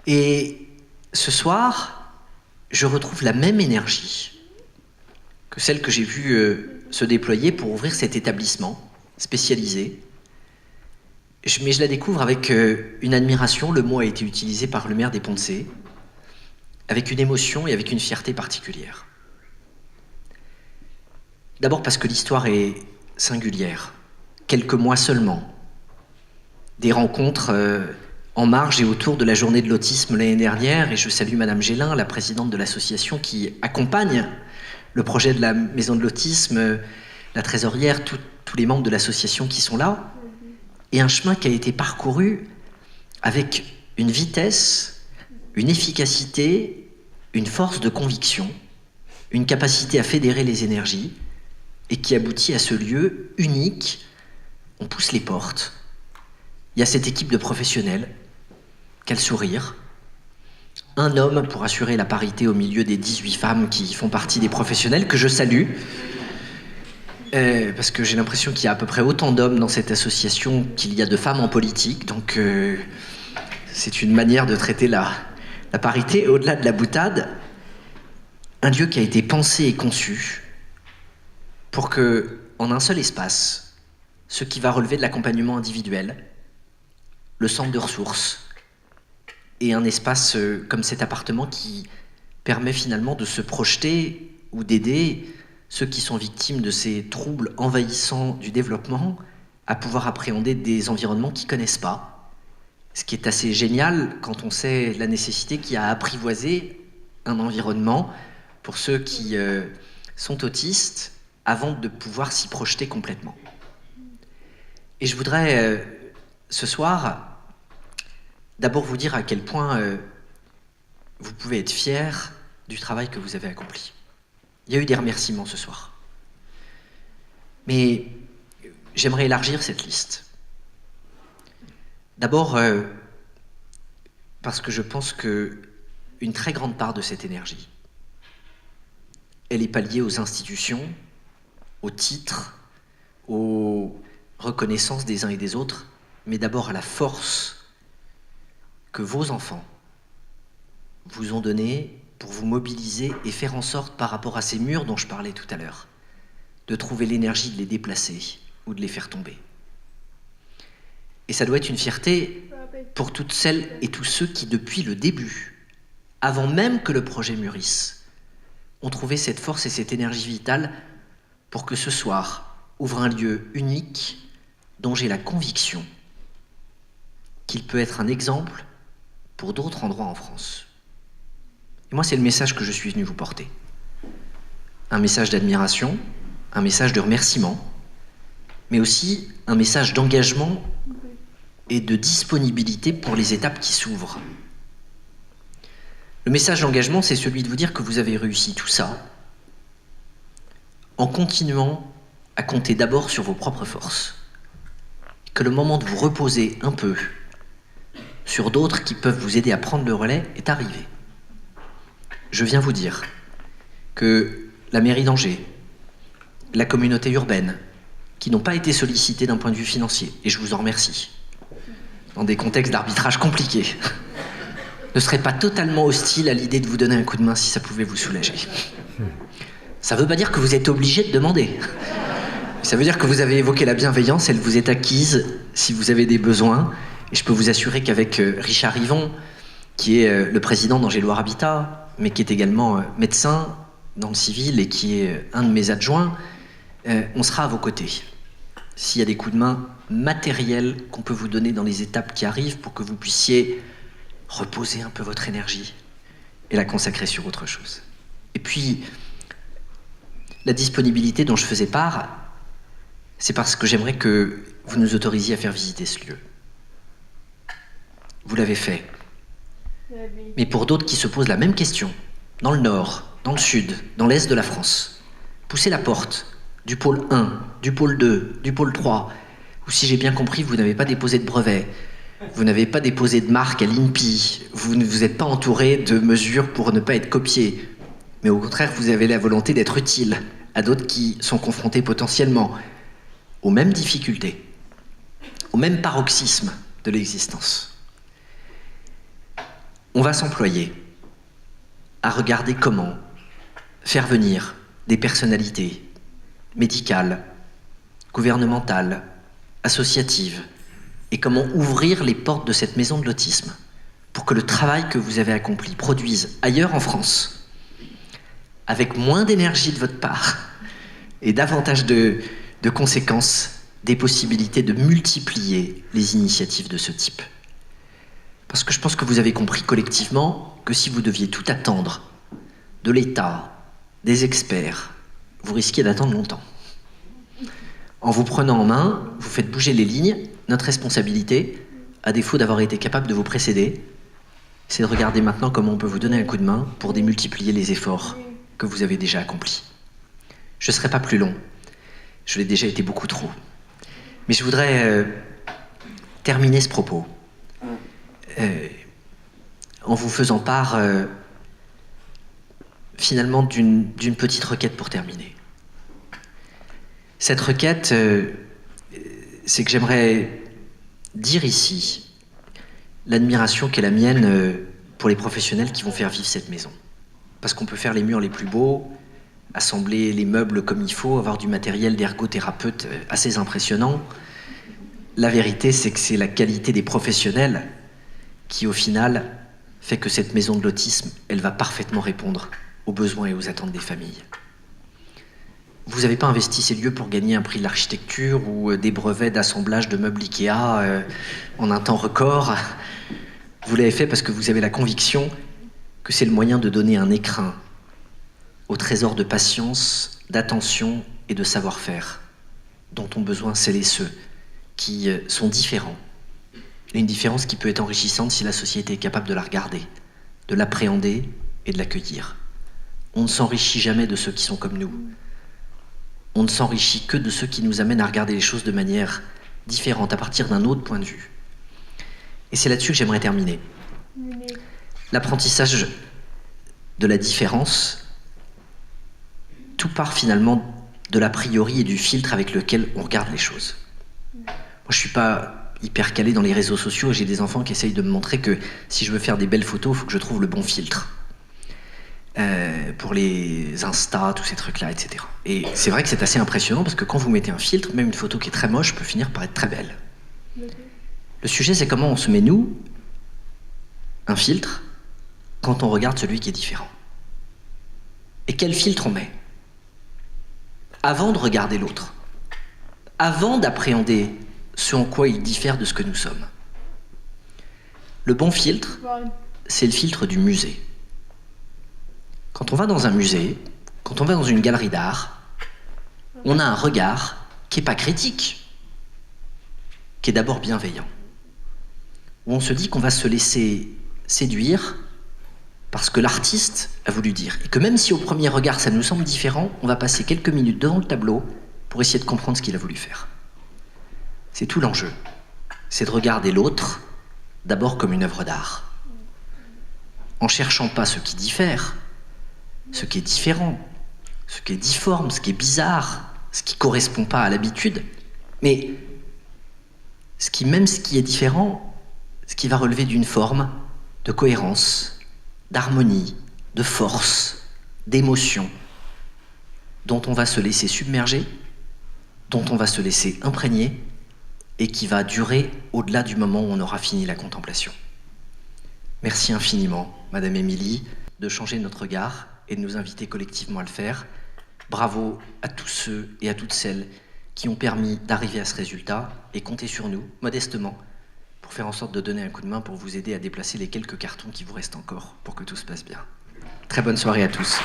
Et ce soir, je retrouve la même énergie que celle que j'ai vue se déployer pour ouvrir cet établissement spécialisé. Mais je la découvre avec une admiration, le mot a été utilisé par le maire des Ponts-de-Cé, avec une émotion et avec une fierté particulière. D'abord parce que l'histoire est singulière. Quelques mois seulement, des rencontres en marge et autour de la journée de l'autisme l'année dernière, et je salue Madame Gélin, la présidente de l'association qui accompagne le projet de la maison de l'autisme, la trésorière, tous les membres de l'association qui sont là, et un chemin qui a été parcouru avec une vitesse, une efficacité, une force de conviction, une capacité à fédérer les énergies, et qui aboutit à ce lieu unique. On pousse les portes. Il y a cette équipe de professionnels. Quel sourire. Un homme pour assurer la parité au milieu des 18 femmes qui font partie des professionnels, que je salue. Parce que j'ai l'impression qu'il y a à peu près autant d'hommes dans cette association qu'il y a de femmes en politique. Donc c'est une manière de traiter la parité. Au-delà de la boutade, un lieu qui a été pensé et conçu pour que, en un seul espace, ce qui va relever de l'accompagnement individuel, le centre de ressources, et un espace comme cet appartement qui permet finalement de se projeter ou d'aider ceux qui sont victimes de ces troubles envahissants du développement à pouvoir appréhender des environnements qu'ils ne connaissent pas. Ce qui est assez génial quand on sait la nécessité qu'il y a à apprivoiser un environnement pour ceux qui sont autistes avant de pouvoir s'y projeter complètement. Et je voudrais ce soir d'abord vous dire à quel point vous pouvez être fiers du travail que vous avez accompli. Il y a eu des remerciements ce soir. Mais j'aimerais élargir cette liste. D'abord, parce que je pense qu'une très grande part de cette énergie, elle est pas liée aux institutions, aux titres, aux reconnaissances des uns et des autres, mais d'abord à la force que vos enfants vous ont donnée pour vous mobiliser et faire en sorte, par rapport à ces murs dont je parlais tout à l'heure, de trouver l'énergie de les déplacer ou de les faire tomber. Et ça doit être une fierté pour toutes celles et tous ceux qui, depuis le début, avant même que le projet mûrisse, ont trouvé cette force et cette énergie vitale pour que ce soir ouvre un lieu unique dont j'ai la conviction qu'il peut être un exemple pour d'autres endroits en France. Et moi, c'est le message que je suis venu vous porter. Un message d'admiration, un message de remerciement, mais aussi un message d'engagement et de disponibilité pour les étapes qui s'ouvrent. Le message d'engagement, c'est celui de vous dire que vous avez réussi tout ça en continuant à compter d'abord sur vos propres forces. Que le moment de vous reposer un peu sur d'autres qui peuvent vous aider à prendre le relais est arrivé. Je viens vous dire que la mairie d'Angers, la communauté urbaine, qui n'ont pas été sollicités d'un point de vue financier, et je vous en remercie, dans des contextes d'arbitrage compliqués, ne seraient pas totalement hostiles à l'idée de vous donner un coup de main si ça pouvait vous soulager. Ça ne veut pas dire que vous êtes obligé de demander. Ça veut dire que vous avez évoqué la bienveillance, elle vous est acquise si vous avez des besoins. Et je peux vous assurer qu'avec Richard Yvon, qui est le président d'Angers-Loire Habitat, mais qui est également médecin dans le civil et qui est un de mes adjoints, on sera à vos côtés. S'il y a des coups de main matériels qu'on peut vous donner dans les étapes qui arrivent pour que vous puissiez reposer un peu votre énergie et la consacrer sur autre chose. Et puis, la disponibilité dont je faisais part, c'est parce que j'aimerais que vous nous autorisiez à faire visiter ce lieu. Vous l'avez fait. Mais pour d'autres qui se posent la même question, dans le nord, dans le sud, dans l'est de la France, poussez la porte du pôle 1, du pôle 2, du pôle 3, ou si j'ai bien compris, vous n'avez pas déposé de brevet, vous n'avez pas déposé de marque à l'INPI, vous ne vous êtes pas entouré de mesures pour ne pas être copié, mais au contraire, vous avez la volonté d'être utile à d'autres qui sont confrontés potentiellement aux mêmes difficultés, au même paroxysme de l'existence. On va s'employer à regarder comment faire venir des personnalités médicales, gouvernementales, associatives, et comment ouvrir les portes de cette maison de l'autisme pour que le travail que vous avez accompli produise ailleurs en France, avec moins d'énergie de votre part et davantage de conséquences, des possibilités de multiplier les initiatives de ce type. Parce que je pense que vous avez compris collectivement que si vous deviez tout attendre de l'État, des experts, vous risquiez d'attendre longtemps. En vous prenant en main, vous faites bouger les lignes. Notre responsabilité, à défaut d'avoir été capable de vous précéder, c'est de regarder maintenant comment on peut vous donner un coup de main pour démultiplier les efforts que vous avez déjà accomplis. Je ne serai pas plus long. Je l'ai déjà été beaucoup trop. Mais je voudrais terminer ce propos en vous faisant part finalement d'une petite requête pour terminer. Cette requête, c'est que j'aimerais dire ici l'admiration qu'est la mienne pour les professionnels qui vont faire vivre cette maison. Parce qu'on peut faire les murs les plus beaux, assembler les meubles comme il faut, avoir du matériel d'ergothérapeute assez impressionnant. La vérité, c'est que c'est la qualité des professionnels qui, au final, fait que cette maison de l'autisme, elle va parfaitement répondre aux besoins et aux attentes des familles. Vous n'avez pas investi ces lieux pour gagner un prix de l'architecture ou des brevets d'assemblage de meubles Ikea en un temps record. Vous l'avez fait parce que vous avez la conviction que c'est le moyen de donner un écrin au trésor de patience, d'attention et de savoir-faire dont ont besoin celles et ceux qui sont différents. Une différence qui peut être enrichissante si la société est capable de la regarder, de l'appréhender et de l'accueillir. On ne s'enrichit jamais de ceux qui sont comme nous. On ne s'enrichit que de ceux qui nous amènent à regarder les choses de manière différente, à partir d'un autre point de vue. Et c'est là-dessus que j'aimerais terminer. L'apprentissage de la différence, tout part finalement de l'a priori et du filtre avec lequel on regarde les choses. Moi, je ne suis pas hyper calé dans les réseaux sociaux et j'ai des enfants qui essayent de me montrer que si je veux faire des belles photos, il faut que je trouve le bon filtre. Pour les Insta, tous ces trucs-là, etc. Et c'est vrai que c'est assez impressionnant parce que quand vous mettez un filtre, même une photo qui est très moche peut finir par être très belle. Le sujet, c'est comment on se met, nous, un filtre quand on regarde celui qui est différent. Et quel filtre on met avant de regarder l'autre, avant d'appréhender ce en quoi il diffère de ce que nous sommes. Le bon filtre, c'est le filtre du musée. Quand on va dans un musée, quand on va dans une galerie d'art, on a un regard qui n'est pas critique, qui est d'abord bienveillant. Où on se dit qu'on va se laisser séduire parce que l'artiste a voulu dire. Et que même si au premier regard ça nous semble différent, on va passer quelques minutes devant le tableau pour essayer de comprendre ce qu'il a voulu faire. C'est tout l'enjeu. C'est de regarder l'autre d'abord comme une œuvre d'art. En cherchant pas ce qui diffère, ce qui est différent, ce qui est difforme, ce qui est bizarre, ce qui ne correspond pas à l'habitude, mais ce qui est différent, ce qui va relever d'une forme de cohérence, d'harmonie, de force, d'émotion, dont on va se laisser submerger, dont on va se laisser imprégner, et qui va durer au-delà du moment où on aura fini la contemplation. Merci infiniment, Madame Émilie, de changer notre regard et de nous inviter collectivement à le faire. Bravo à tous ceux et à toutes celles qui ont permis d'arriver à ce résultat et comptez sur nous, modestement, pour faire en sorte de donner un coup de main pour vous aider à déplacer les quelques cartons qui vous restent encore pour que tout se passe bien. Très bonne soirée à tous.